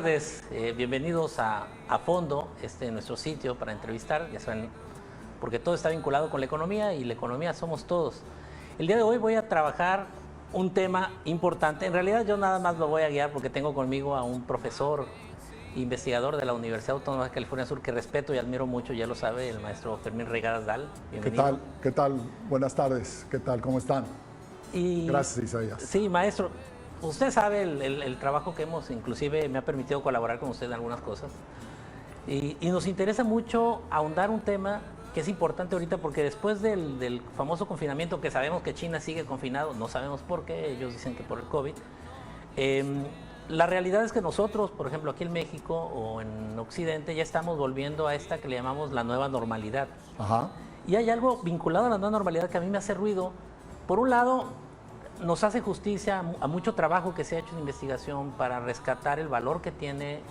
tardes, bienvenidos a Fondo, nuestro sitio para entrevistar, ya saben, porque todo está vinculado con la economía y la economía somos todos. El día de hoy voy a trabajar un tema importante, en realidad yo nada más lo voy a guiar porque tengo conmigo a un profesor, investigador de la Universidad Autónoma de California Sur que respeto y admiro mucho, ya lo sabe, el maestro Fermín Regadas Dal. Bienvenido. ¿Qué tal? Buenas tardes, ¿qué tal? ¿Cómo están? Gracias, Isaías. Sí, maestro. Usted sabe el trabajo que hemos, inclusive me ha permitido colaborar con usted en algunas cosas. Y nos interesa mucho ahondar un tema que es importante ahorita porque después del famoso confinamiento, que sabemos que China sigue confinado, no sabemos por qué, ellos dicen que por el COVID. La realidad es que nosotros, por ejemplo, aquí en México o en Occidente, ya estamos volviendo a esta que le llamamos la nueva normalidad. Ajá. Y hay algo vinculado a la nueva normalidad que a mí me hace ruido. Por un lado, nos hace justicia a mucho trabajo que se ha hecho en investigación para rescatar el valor que tiene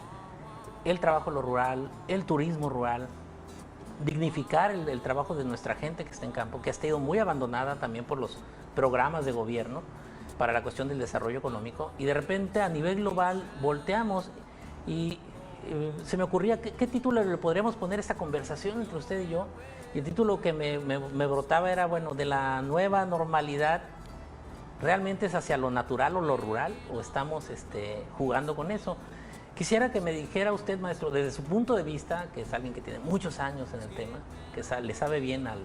el trabajo en lo rural, el turismo rural, dignificar el trabajo de nuestra gente que está en campo, que ha estado muy abandonada también por los programas de gobierno para la cuestión del desarrollo económico. Y de repente a nivel global volteamos y se me ocurría qué título le podríamos poner a esta conversación entre usted y yo. Y el título que me brotaba era, bueno, de la nueva normalidad. ¿Realmente es hacia lo natural o lo rural o estamos jugando con eso? Quisiera que me dijera usted, maestro, desde su punto de vista, que es alguien que tiene muchos años en el tema, que le sabe bien al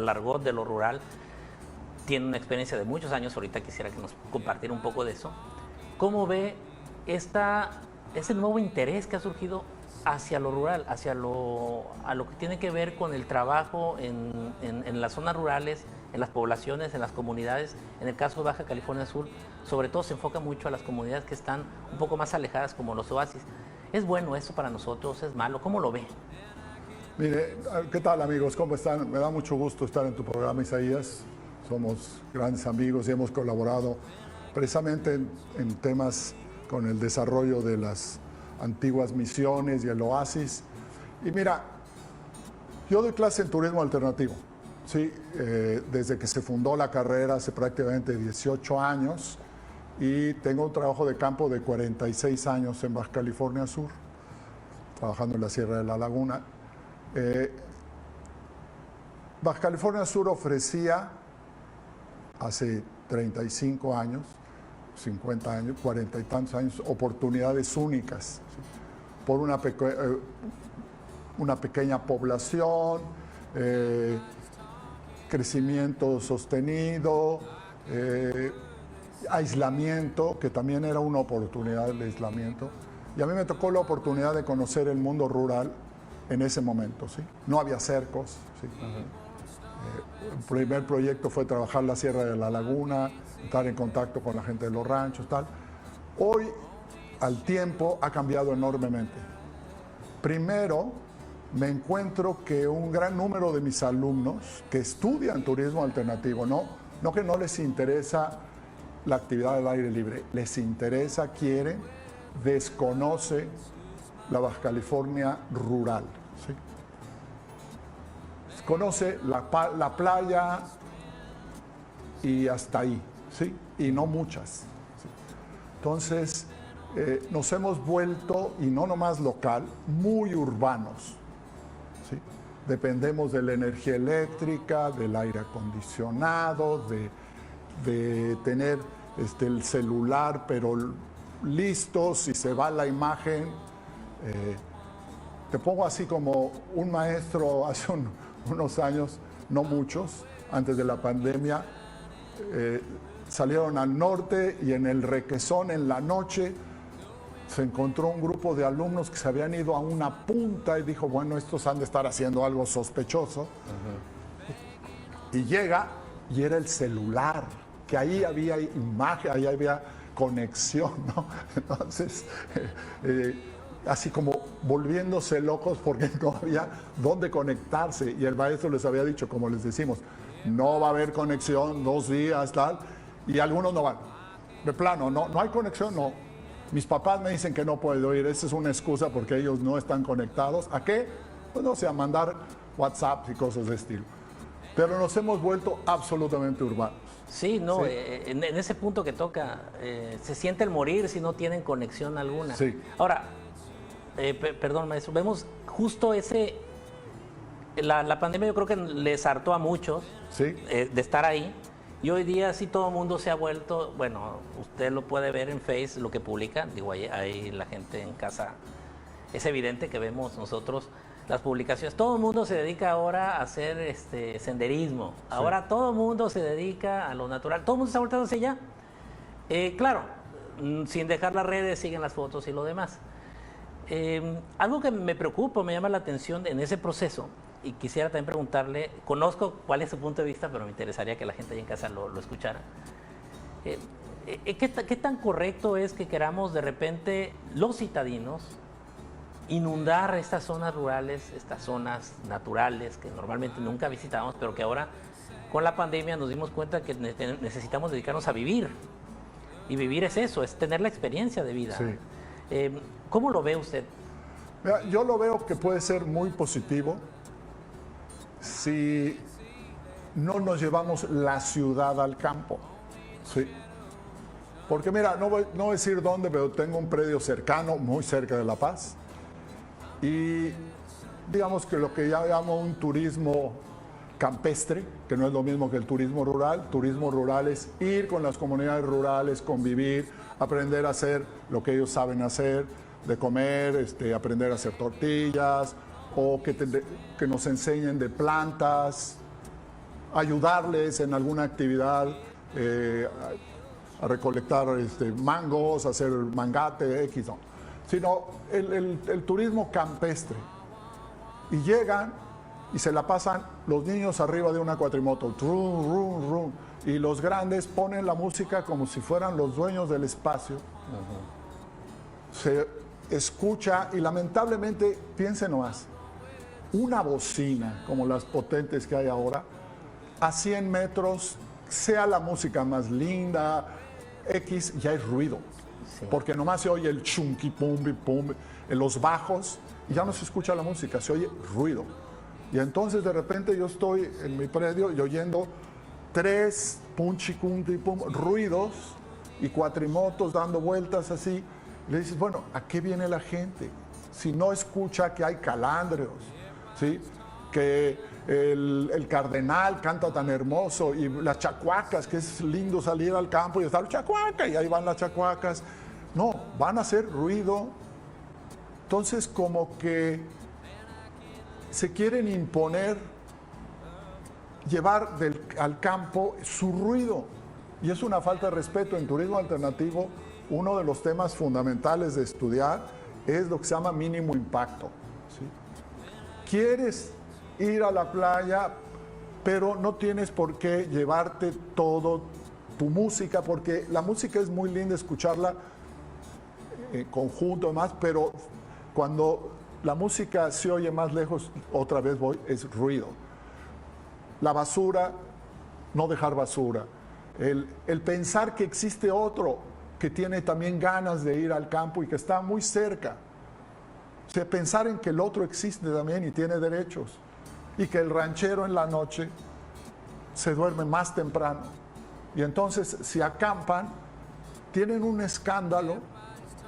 argot de lo rural, tiene una experiencia de muchos años, ahorita quisiera que nos compartiera un poco de eso. ¿Cómo ve ese nuevo interés que ha surgido hacia lo rural, a lo que tiene que ver con el trabajo en las zonas rurales, en las poblaciones, en las comunidades? En el caso de Baja California Sur, sobre todo se enfoca mucho a las comunidades que están un poco más alejadas, como los oasis. ¿Es bueno eso para nosotros? ¿Es malo? ¿Cómo lo ve? Mire, ¿qué tal, amigos? ¿Cómo están? Me da mucho gusto estar en tu programa, Isaías. Somos grandes amigos y hemos colaborado precisamente en temas con el desarrollo de las antiguas misiones y el oasis. Y mira, yo doy clase en turismo alternativo, ¿sí? Desde que se fundó la carrera hace prácticamente 18 años y tengo un trabajo de campo de 46 años en Baja California Sur, trabajando en la Sierra de la Laguna. Baja California Sur ofrecía hace 35 años, 50 años, 40 y tantos años, oportunidades únicas, ¿sí? Por una pequeña población, crecimiento sostenido, aislamiento, que también era una oportunidad el aislamiento. Y a mí me tocó la oportunidad de conocer el mundo rural en ese momento, ¿sí? No había cercos, ¿sí? El primer proyecto fue trabajar la Sierra de la Laguna, estar en contacto con la gente de los ranchos, tal. Hoy, al tiempo, ha cambiado enormemente. Primero, me encuentro que un gran número de mis alumnos que estudian turismo alternativo, no que no les interesa la actividad del aire libre, les interesa, quieren, desconoce la Baja California rural, ¿sí? Conoce la playa y hasta ahí, ¿sí? Y no muchas, ¿sí? Entonces, nos hemos vuelto, y no nomás local, muy urbanos, ¿sí? Dependemos de la energía eléctrica, del aire acondicionado, de tener el celular, pero listo, si se va la imagen. Te pongo así como un maestro hace unos años, no muchos, antes de la pandemia, salieron al norte y en el Requesón en la noche se encontró un grupo de alumnos que se habían ido a una punta y dijo, bueno, estos han de estar haciendo algo sospechoso. Y llega y era el celular, que ahí había imagen, ahí había conexión, ¿no? Entonces, así como volviéndose locos porque no había dónde conectarse. Y el maestro les había dicho, como les decimos, no va a haber conexión 2 días, tal. Y algunos no van. De plano, no hay conexión, no. Mis papás me dicen que no puedo ir. Esa es una excusa porque ellos no están conectados. ¿A qué? Pues no sé, a mandar WhatsApp y cosas de estilo. Pero nos hemos vuelto absolutamente urbanos. Sí, no, Sí. en ese punto que toca, se siente el morir si no tienen conexión alguna. Sí. Ahora, perdón, maestro, vemos justo la pandemia yo creo que les hartó a muchos Sí. de estar ahí. Y hoy día sí todo el mundo se ha vuelto, bueno, usted lo puede ver en Face, lo que publican, digo, ahí la gente en casa, es evidente que vemos nosotros las publicaciones. Todo el mundo se dedica ahora a hacer senderismo, ahora todo el mundo se dedica a lo natural, todo el mundo está volteando hacia allá. Claro, sin dejar las redes, siguen las fotos y lo demás. Algo que me preocupa, me llama la atención en ese proceso, y quisiera también preguntarle, conozco cuál es su punto de vista, pero me interesaría que la gente ahí en casa lo escuchara. ¿Qué tan correcto es que queramos de repente los citadinos inundar estas zonas rurales, estas zonas naturales que normalmente nunca visitábamos, pero que ahora con la pandemia nos dimos cuenta que necesitamos dedicarnos a vivir? Y vivir es eso, es tener la experiencia de vida. Sí. ¿Cómo lo ve usted? Mira, yo lo veo que puede ser muy positivo si no nos llevamos la ciudad al campo. Sí. Porque mira, no voy a decir dónde, pero tengo un predio cercano, muy cerca de La Paz. Y digamos que lo que ya llamo un turismo campestre, que no es lo mismo que el turismo rural. Turismo rural es ir con las comunidades rurales, convivir, aprender a hacer lo que ellos saben hacer, de comer, aprender a hacer tortillas, o que nos enseñen de plantas, ayudarles en alguna actividad, a recolectar mangos, hacer mangate, X, no. Sino el turismo campestre. Y llegan y se la pasan los niños arriba de una cuatrimoto, trum, rum, rum, y los grandes ponen la música como si fueran los dueños del espacio. Se escucha y lamentablemente, piensen nomás, una bocina como las potentes que hay ahora, a 100 metros, sea la música más linda, X, ya es ruido. Sí. Porque nomás se oye el chunqui, pumbi, pum, en los bajos, y ya no se escucha la música, se oye ruido. Y entonces de repente yo estoy en mi predio y oyendo 3 punchi, cunti, pum, ruidos y cuatrimotos dando vueltas así. Y le dices, bueno, ¿a qué viene la gente? Si no escucha que hay calandrios, ¿sí? Que el cardenal canta tan hermoso, y las chacuacas, que es lindo salir al campo y estar chacuaca, y ahí van las chacuacas. No, van a hacer ruido. Entonces como que se quieren imponer, llevar al campo su ruido, y es una falta de respeto. En turismo alternativo, uno de los temas fundamentales de estudiar es lo que se llama mínimo impacto, ¿sí? Quieres ir a la playa, pero no tienes por qué llevarte todo tu música, porque la música es muy linda escucharla en conjunto, demás, pero cuando la música se oye más lejos, otra vez es ruido. La basura, no dejar basura. El pensar que existe otro que tiene también ganas de ir al campo y que está muy cerca. O sea, pensar en que el otro existe también y tiene derechos. Y que el ranchero en la noche se duerme más temprano. Y entonces, si acampan, tienen un escándalo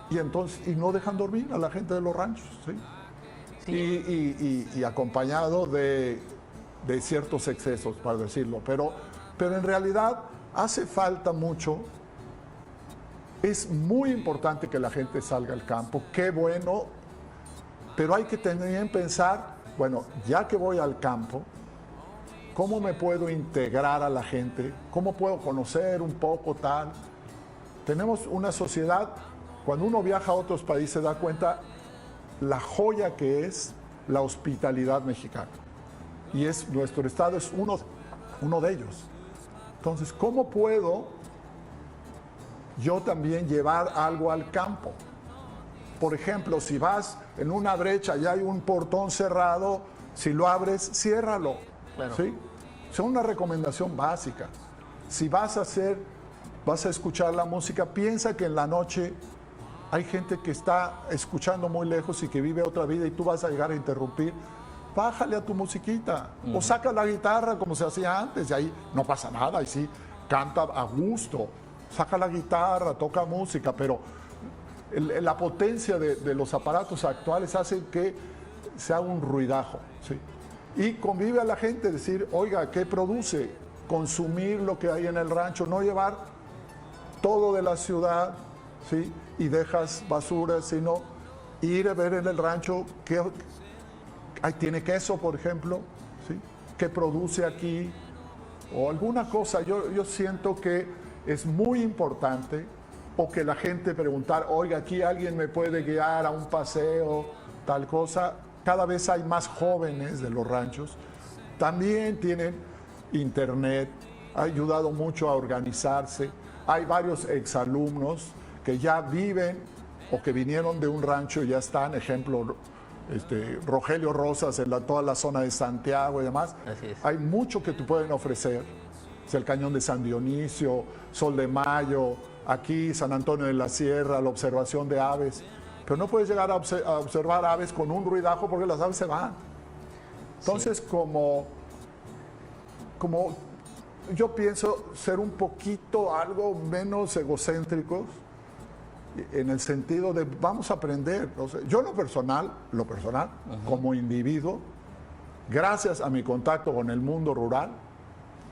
y no dejan dormir a la gente de los ranchos, ¿sí? Sí. Y acompañado de ciertos excesos, para decirlo. Pero en realidad hace falta mucho. Es muy importante que la gente salga al campo, qué bueno, pero hay que también pensar, bueno, ya que voy al campo, ¿cómo me puedo integrar a la gente? ¿Cómo puedo conocer un poco tal? Tenemos una sociedad, cuando uno viaja a otros países se da cuenta la joya que es la hospitalidad mexicana. Y nuestro estado es uno de ellos. Entonces, ¿cómo puedo yo también llevar algo al campo? Por ejemplo, si vas en una brecha y hay un portón cerrado, si lo abres, ciérralo. Claro. ¿Sí? Es una recomendación básica. Si vas a escuchar la música, piensa que en la noche hay gente que está escuchando muy lejos y que vive otra vida y tú vas a llegar a interrumpir. Bájale a tu musiquita, o saca la guitarra como se hacía antes, y ahí no pasa nada, y sí, canta a gusto, saca la guitarra, toca música, pero la potencia de los aparatos actuales hace que sea un ruidajo, ¿sí? Y convive a la gente, decir, oiga, ¿qué produce? Consumir lo que hay en el rancho, no llevar todo de la ciudad, ¿sí? Y dejas basura, sino ir a ver en el rancho qué tiene queso, por ejemplo, ¿sí? ¿Qué produce aquí? O alguna cosa. Yo siento que es muy importante, o que la gente preguntar, oiga, aquí alguien me puede guiar a un paseo, tal cosa. Cada vez hay más jóvenes de los ranchos, también tienen internet, ha ayudado mucho a organizarse. Hay varios exalumnos que ya viven o que vinieron de un rancho y ya están, ejemplo, Rogelio Rosas en toda la zona de Santiago y demás. Así es. Hay mucho que te pueden ofrecer. Es el Cañón de San Dionisio, Sol de Mayo, aquí San Antonio de la Sierra, la observación de aves. Pero no puedes llegar a observar aves con un ruidajo porque las aves se van. Entonces, sí, como yo pienso ser un poquito algo menos egocéntricos, en el sentido de vamos a aprender. O sea, yo lo personal, como individuo, gracias a mi contacto con el mundo rural,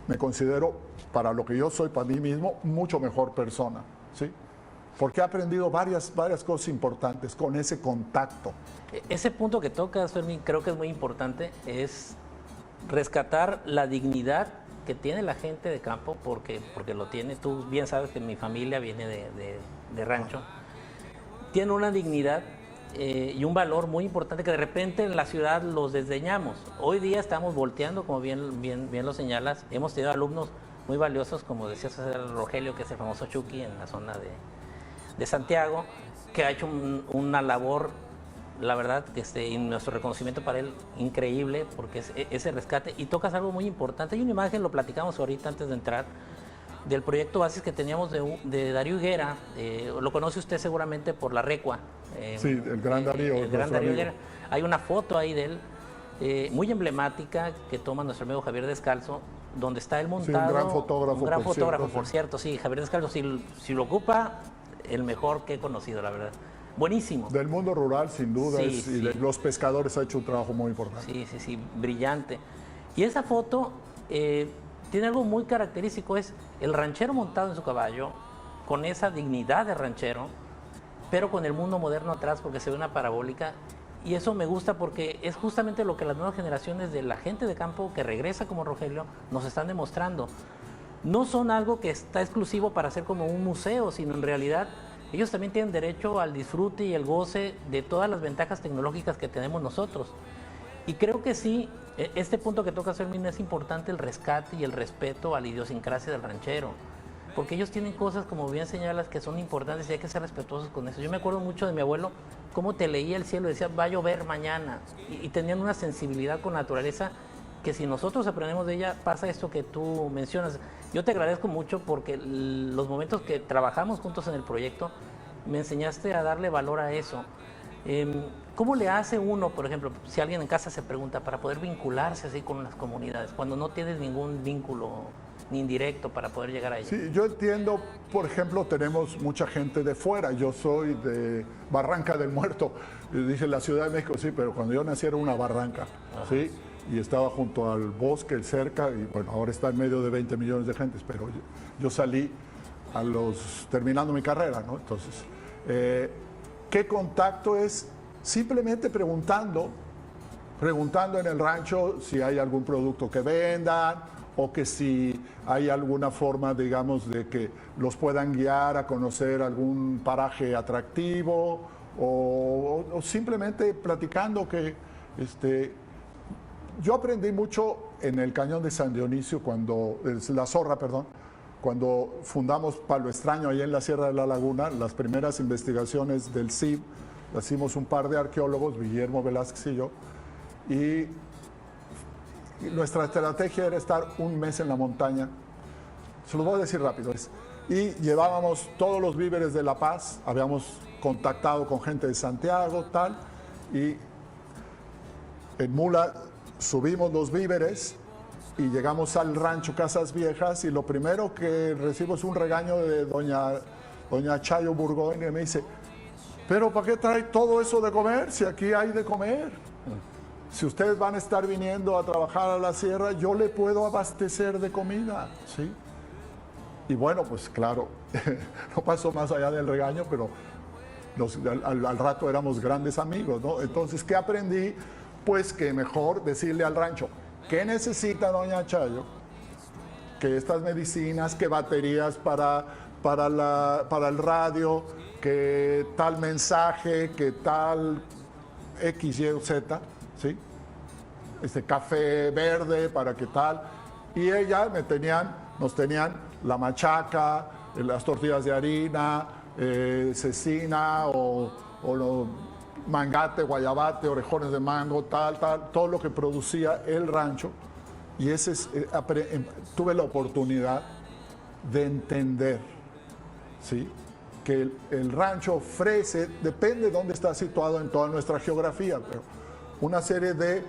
me considero, para lo que yo soy, para mí mismo, mucho mejor persona, ¿sí? Porque he aprendido varias cosas importantes con ese contacto. Ese punto que tocas, Fermín, creo que es muy importante, es rescatar la dignidad que tiene la gente de campo, porque lo tiene. Tú bien sabes que mi familia viene de rancho. Tiene una dignidad y un valor muy importante que de repente en la ciudad los desdeñamos. Hoy día estamos volteando, como bien lo señalas. Hemos tenido alumnos muy valiosos, como decías, Rogelio, que es el famoso Chucky en la zona de Santiago, que ha hecho una labor, la verdad, y nuestro reconocimiento para él increíble, porque es ese rescate. Y tocas algo muy importante. Hay una imagen, lo platicamos ahorita antes de entrar, del proyecto Basis que teníamos de Darío Higuera. Lo conoce usted seguramente por La Recua. Sí, el gran Darío. El gran Darío Higuera. Hay una foto ahí de él, muy emblemática, que toma nuestro amigo Javier Descalzo, donde está él montado. Sí, un gran fotógrafo. Un gran fotógrafo, por cierto, sí. Javier Descalzo, si lo ocupa, el mejor que he conocido, la verdad. Buenísimo. Del mundo rural, sin duda, sí, sí. Y los pescadores ha hecho un trabajo muy importante. Sí, brillante. Y esa foto tiene algo muy característico, es el ranchero montado en su caballo, con esa dignidad de ranchero, pero con el mundo moderno atrás, porque se ve una parabólica. Y eso me gusta porque es justamente lo que las nuevas generaciones de la gente de campo que regresa como Rogelio nos están demostrando. No son algo que está exclusivo para ser como un museo, sino en realidad ellos también tienen derecho al disfrute y el goce de todas las ventajas tecnológicas que tenemos nosotros. Y creo que sí, este punto que toca hacer, Fermín, es importante, el rescate y el respeto a la idiosincrasia del ranchero. Porque ellos tienen cosas, como bien señalas, que son importantes y hay que ser respetuosos con eso. Yo me acuerdo mucho de mi abuelo, cómo te leía el cielo y decía, va a llover mañana. Y tenían una sensibilidad con la naturaleza que si nosotros aprendemos de ella, pasa esto que tú mencionas. Yo te agradezco mucho porque los momentos que trabajamos juntos en el proyecto, me enseñaste a darle valor a eso. ¿Cómo le hace uno, por ejemplo, si alguien en casa se pregunta, para poder vincularse así con las comunidades, cuando no tienes ningún vínculo ni indirecto para poder llegar a ellas? Sí, yo entiendo, por ejemplo, tenemos mucha gente de fuera. Yo soy de Barranca del Muerto. Dije la Ciudad de México, sí, pero cuando yo nací era una barranca, ajá, ¿sí? Y estaba junto al bosque, cerca, y bueno, ahora está en medio de 20 millones de gentes, pero yo salí terminando mi carrera, ¿no? Entonces, ¿qué contacto es? Simplemente preguntando en el rancho si hay algún producto que vendan, o que si hay alguna forma, digamos, de que los puedan guiar a conocer algún paraje atractivo, o simplemente platicando que yo aprendí mucho en el Cañón de San Dionisio, La Zorra, perdón, cuando fundamos Palo Extraño, ahí en la Sierra de la Laguna. Las primeras investigaciones del CIB las hicimos un par de arqueólogos, Guillermo Velázquez y yo, y nuestra estrategia era estar un mes en la montaña. Se los voy a decir rápido. Y llevábamos todos los víveres de La Paz, habíamos contactado con gente de Santiago, tal, y en mula subimos los víveres y llegamos al rancho Casas Viejas y lo primero que recibo es un regaño de doña Chayo Burgoyne, que me dice, pero ¿para qué trae todo eso de comer si aquí hay de comer? Si ustedes van a estar viniendo a trabajar a la sierra, yo le puedo abastecer de comida, ¿sí? Y bueno, pues claro, no pasó más allá del regaño, pero al rato éramos grandes amigos, ¿no? Entonces, ¿qué aprendí? Pues que mejor decirle al rancho, ¿qué necesita doña Chayo? Que estas medicinas, que baterías para el radio, que tal mensaje, que tal X, Y o Z, ¿sí? Café verde, para qué tal. Y ella nos tenían la machaca, las tortillas de harina, cecina o mangate, guayabate, orejones de mango, tal, todo lo que producía el rancho. Y tuve la oportunidad de entender, ¿sí? Que el rancho ofrece, depende de dónde está situado en toda nuestra geografía, pero una serie de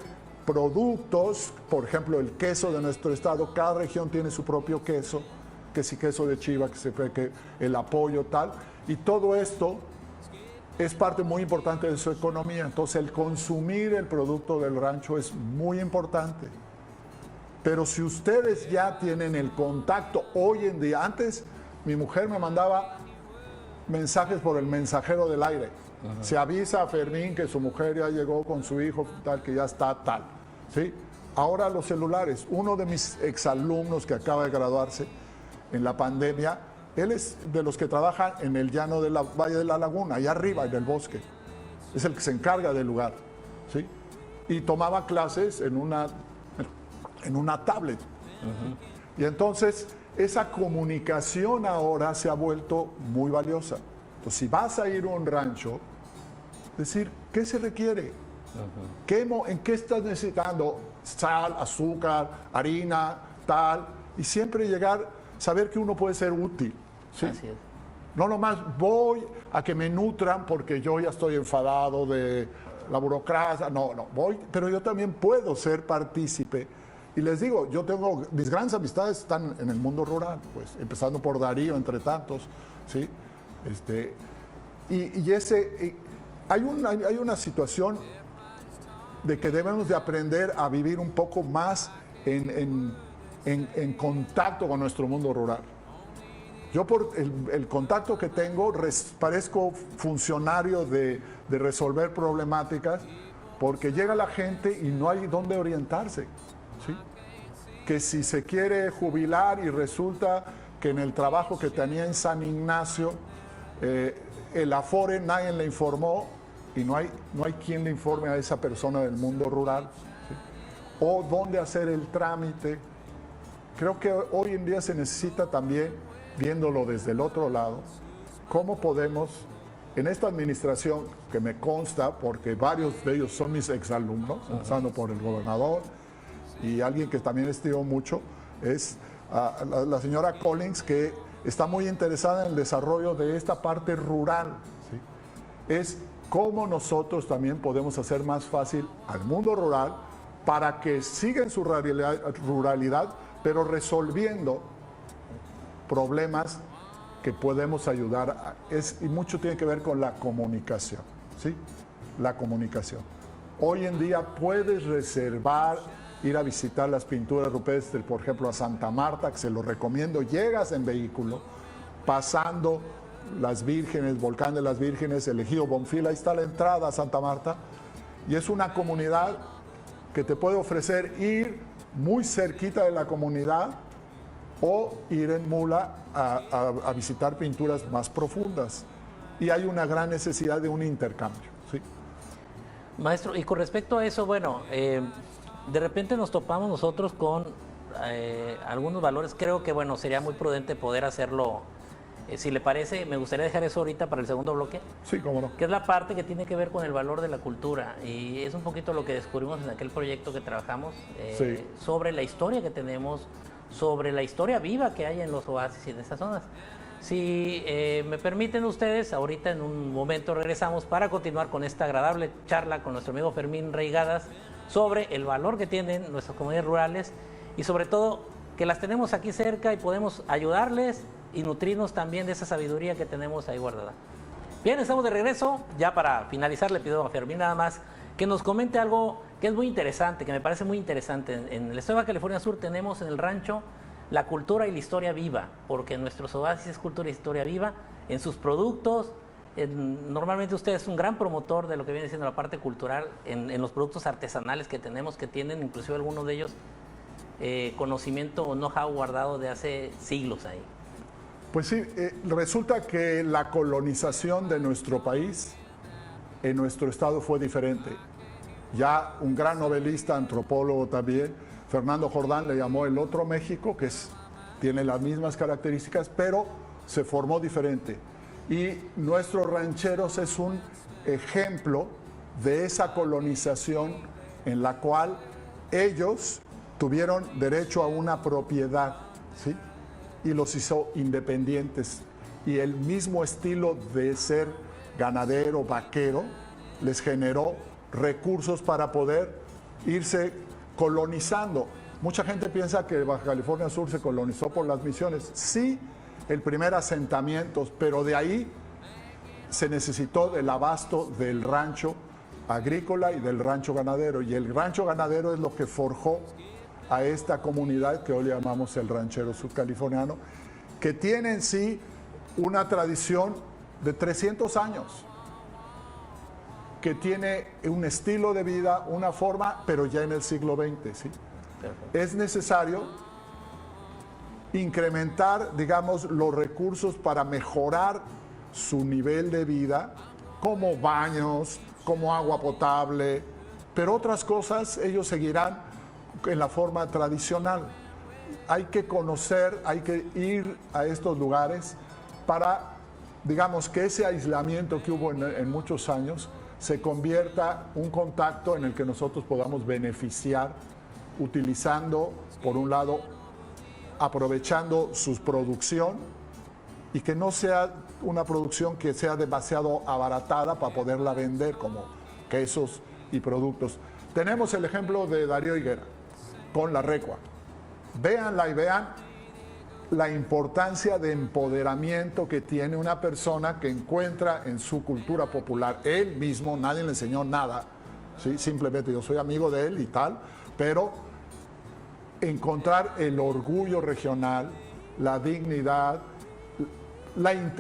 productos, por ejemplo, el queso de nuestro estado, cada región tiene su propio queso, que si queso de chiva, que el apoyo, tal, y todo esto es parte muy importante de su economía. Entonces, el consumir el producto del rancho es muy importante. Pero si ustedes ya tienen el contacto hoy en día, antes mi mujer me mandaba mensajes por el mensajero del aire. Ajá. Se avisa a Fermín que su mujer ya llegó con su hijo, tal, que ya está tal, ¿sí? Ahora los celulares. Uno de mis exalumnos que acaba de graduarse en la pandemia, él es de los que trabajan en el llano del Valle de la Laguna, allá arriba en el bosque. Es el que se encarga del lugar, ¿sí? Y tomaba clases en una tablet. Uh-huh. Y entonces esa comunicación ahora se ha vuelto muy valiosa. Entonces, si vas a ir a un rancho, decir, ¿qué se requiere? Uh-huh. ¿En qué estás necesitando? Sal, azúcar, harina, tal. Y siempre saber que uno puede ser útil. ¿Sí? Así es. No nomás voy a que me nutran porque yo ya estoy enfadado de la burocracia. No, voy, pero yo también puedo ser partícipe. Y les digo, mis grandes amistades están en el mundo rural, pues, empezando por Darío, entre tantos, ¿sí? Hay una situación de que debemos de aprender a vivir un poco más en contacto con nuestro mundo rural. Yo por el contacto que tengo parezco funcionario de resolver problemáticas, porque llega la gente y no hay dónde orientarse, ¿sí? Que si se quiere jubilar y resulta que en el trabajo que tenía en San Ignacio, el Afore nadie le informó y no hay quien le informe a esa persona del mundo rural, ¿sí? O dónde hacer el trámite. Creo que hoy en día se necesita también, viéndolo desde el otro lado, cómo podemos, en esta administración que me consta, porque varios de ellos son mis exalumnos, empezando por el gobernador, y alguien que también estimo mucho, es la señora Collins, que está muy interesada en el desarrollo de esta parte rural, ¿sí? Es cómo nosotros también podemos hacer más fácil al mundo rural para que siga en su ruralidad, pero resolviendo problemas que podemos ayudar. Y mucho tiene que ver con la comunicación, ¿sí? La comunicación. Hoy en día puedes reservar, ir a visitar las pinturas rupestres, por ejemplo, a Santa Marta, que se lo recomiendo. Llegas en vehículo, pasando las Vírgenes, Volcán de las Vírgenes, el Ejido Bonfil, ahí está la entrada a Santa Marta, y es una comunidad que te puede ofrecer ir muy cerquita de la comunidad o ir en mula a visitar pinturas más profundas. Y hay una gran necesidad de un intercambio, ¿sí? Maestro, y con respecto a eso, bueno, de repente nos topamos nosotros con algunos valores. Creo que, bueno, sería muy prudente poder hacerlo. Si le parece, me gustaría dejar eso ahorita para el segundo bloque. Sí, cómo no. Que es la parte que tiene que ver con el valor de la cultura. Y es un poquito lo que descubrimos en aquel proyecto que trabajamos, sí, sobre la historia que tenemos, sobre la historia viva que hay en los oasis y en estas zonas. Si me permiten ustedes, ahorita en un momento regresamos para continuar con esta agradable charla con nuestro amigo Fermín Reigadas sobre el valor que tienen nuestras comunidades rurales y sobre todo que las tenemos aquí cerca y podemos ayudarles y nutrirnos también de esa sabiduría que tenemos ahí guardada. Bien, estamos de regreso. Ya para finalizar le pido a Fermín nada más que nos comente algo que es muy interesante, que me parece muy interesante. En el estado de California Sur tenemos en el rancho la cultura y la historia viva, porque nuestros oasis es cultura y historia viva en sus productos. Normalmente usted es un gran promotor de lo que viene siendo la parte cultural en los productos artesanales que tenemos, que tienen inclusive algunos de ellos conocimiento o know-how guardado de hace siglos ahí. Pues sí, resulta que la colonización de nuestro país en nuestro estado fue diferente. Ya un gran novelista, antropólogo también, Fernando Jordán, le llamó el otro México, que tiene las mismas características, pero se formó diferente. Y nuestros rancheros es un ejemplo de esa colonización en la cual ellos tuvieron derecho a una propiedad, ¿sí? Y los hizo independientes. Y el mismo estilo de ser ganadero, vaquero, les generó recursos para poder irse colonizando. Mucha gente piensa que Baja California Sur se colonizó por las misiones. Sí, el primer asentamiento, pero de ahí se necesitó del abasto del rancho agrícola y del rancho ganadero. Y el rancho ganadero es lo que forjó a esta comunidad que hoy le llamamos el ranchero sudcaliforniano, que tiene en sí una tradición de 300 años, que tiene un estilo de vida, una forma, pero ya en el siglo XX, ¿sí? Es necesario incrementar, digamos, los recursos para mejorar su nivel de vida, como baños, como agua potable, pero otras cosas ellos seguirán en la forma tradicional. Hay que conocer, hay que ir a estos lugares para, digamos, que ese aislamiento que hubo en muchos años se convierta en un contacto en el que nosotros podamos beneficiar utilizando, por un lado, aprovechando su producción y que no sea una producción que sea demasiado abaratada para poderla vender como quesos y productos. Tenemos el ejemplo de Darío Higuera con la recua. Véanla y vean la importancia de empoderamiento que tiene una persona que encuentra en su cultura popular. Él mismo, nadie le enseñó nada, ¿sí? Simplemente yo soy amigo de él y tal, pero encontrar el orgullo regional, la dignidad,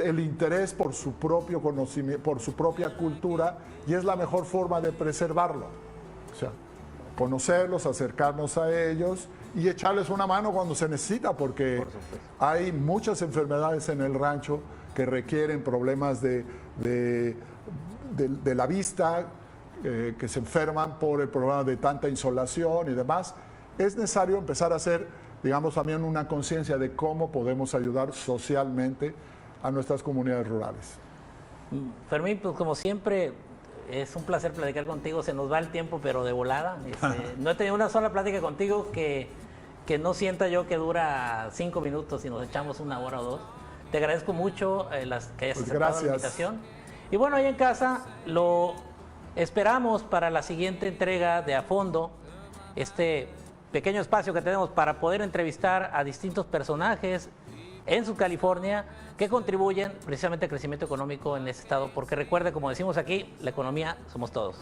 el interés por su propio conocimiento, por su propia cultura, y es la mejor forma de preservarlo. O sea, conocerlos, acercarnos a ellos y echarles una mano cuando se necesita, porque hay muchas enfermedades en el rancho que requieren problemas de la vista, que se enferman por el problema de tanta insolación y demás. Es necesario empezar a hacer, digamos, también una conciencia de cómo podemos ayudar socialmente a nuestras comunidades rurales. Fermín, pues como siempre, es un placer platicar contigo. Se nos va el tiempo, pero de volada. No he tenido una sola plática contigo que no sienta yo que dura 5 minutos y nos echamos 1 hora o 2. Te agradezco mucho que hayas aceptado la invitación. Y bueno, ahí en casa lo esperamos para la siguiente entrega de A Fondo, este pequeño espacio que tenemos para poder entrevistar a distintos personajes en Subcalifornia que contribuyen precisamente al crecimiento económico en este estado, porque recuerde, como decimos aquí, la economía somos todos.